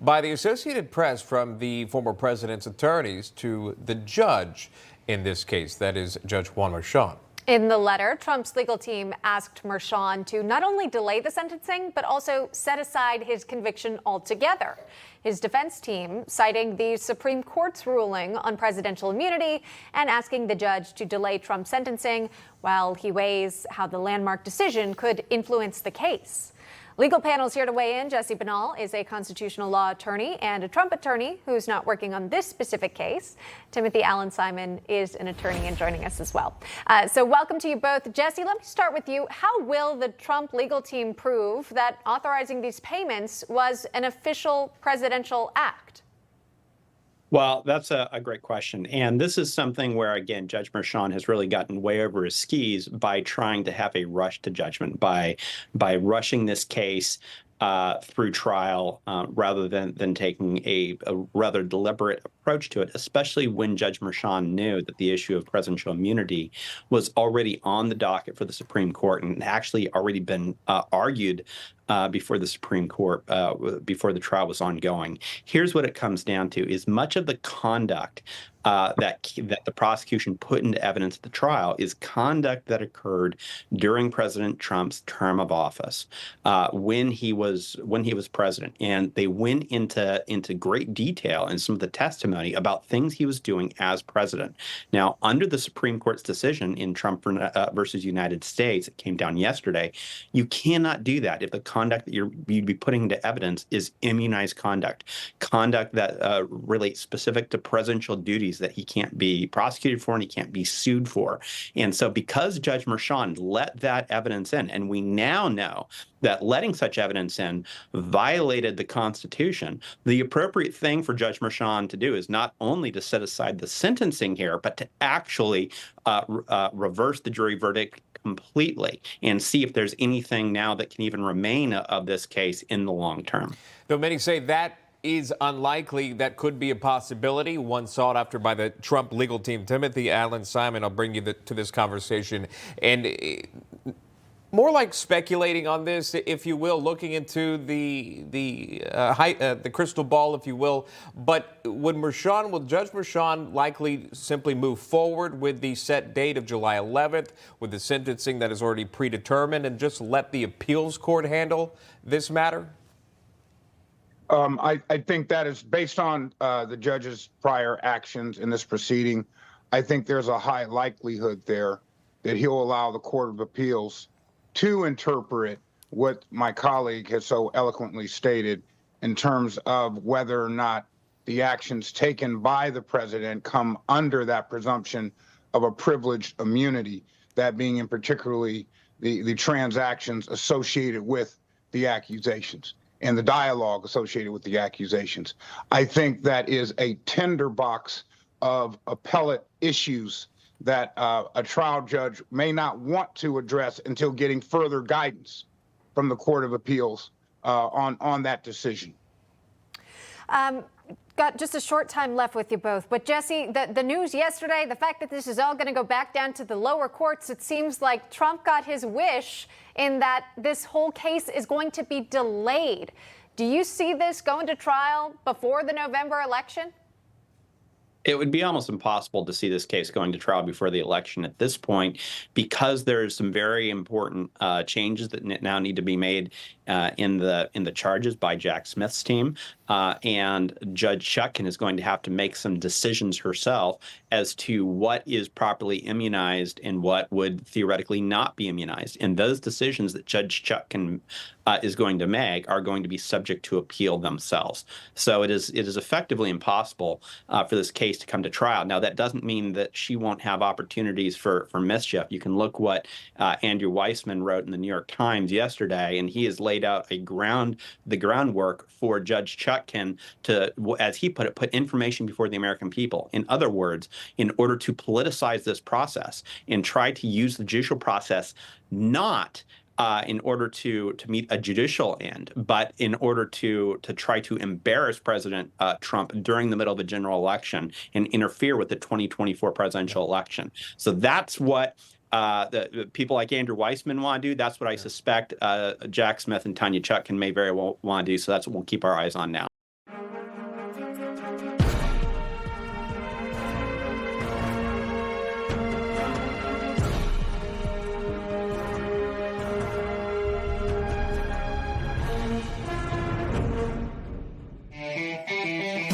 by the Associated Press from the former president's attorneys to the judge in this case, that is Judge Juan Merchan. In the letter, Trump's legal team asked Merchan to not only delay the sentencing, but also set aside his conviction altogether. His defense team citing the Supreme Court's ruling on presidential immunity and asking the judge to delay Trump's sentencing while he weighs how the landmark decision could influence the case. Legal panels here to weigh in. Jesse Binnall is a constitutional law attorney and a Trump attorney who's not working on this specific case. Timothy Allen Simon is an attorney and joining us as well. So welcome to you both. Jesse, let me start with you. How will the Trump legal team prove that authorizing these payments was an official presidential act? Well, that's a great question. And this is something where, again, Judge Merchan has really gotten way over his skis by trying to have a rush to judgment, by rushing this case through trial rather than taking a rather deliberate approach to it, especially when Judge Merchan knew that the issue of presidential immunity was already on the docket for the Supreme Court and actually already been argued before the Supreme Court, before the trial was ongoing. Here's what it comes down to: is much of the conduct that the prosecution put into evidence at the trial is conduct that occurred during President Trump's term of office, when he was president, and they went into great detail in some of the testimony about things he was doing as president. Now, under the Supreme Court's decision in Trump versus United States, it came down yesterday. You cannot do that if the conduct that you'd be putting into evidence is immunized conduct that relates specific to presidential duties that he can't be prosecuted for and he can't be sued for. And so because Judge Merchan let that evidence in, and we now know that letting such evidence in violated the Constitution, the appropriate thing for Judge Merchan to do is not only to set aside the sentencing here, but to actually reverse the jury verdict completely and see if there's anything now that can even remain of this case in the long term. Though many say that is unlikely, that could be a possibility, one sought after by the Trump legal team. Timothy Allen Simon, I'll bring you to this conversation. And more like speculating on this, if you will, looking into the crystal ball, if you will. But will Judge Merchan likely simply move forward with the set date of July 11th, with the sentencing that is already predetermined, and just let the appeals court handle this matter? I think that is based on the judge's prior actions in this proceeding. I think there's a high likelihood there that he'll allow the Court of Appeals to interpret what my colleague has so eloquently stated in terms of whether or not the actions taken by the president come under that presumption of a privileged immunity, that being in particularly the transactions associated with the accusations and the dialogue associated with the accusations. I think that is a tinderbox of appellate issues that a trial judge may not want to address until getting further guidance from the Court of Appeals on that decision. Got just a short time left with you both. But Jesse, the news yesterday, the fact that this is all going to go back down to the lower courts, it seems like Trump got his wish in that this whole case is going to be delayed. Do you see this going to trial before the November election? It would be almost impossible to see this case going to trial before the election at this point, because there's some very important changes that now need to be made in the charges by Jack Smith's team, and Judge Chutkan is going to have to make some decisions herself as to what is properly immunized and what would theoretically not be immunized. And those decisions that Judge Chutkan is going to make are going to be subject to appeal themselves. So it is effectively impossible for this case to come to trial. Now, that doesn't mean that she won't have opportunities for mischief. You can look what Andrew Weissman wrote in the New York Times yesterday, and he has laid out the groundwork for Judge Chutkan to, as he put it, put information before the American people. In other words, in order to politicize this process and try to use the judicial process not in order to meet a judicial end, but in order to try to embarrass President Trump during the middle of a general election and interfere with the 2024 presidential election. So that's what the people like Andrew Weissman want to do. That's what I suspect Jack Smith and Tanya Chutkan may very well want to do. So that's what we'll keep our eyes on now. Bye.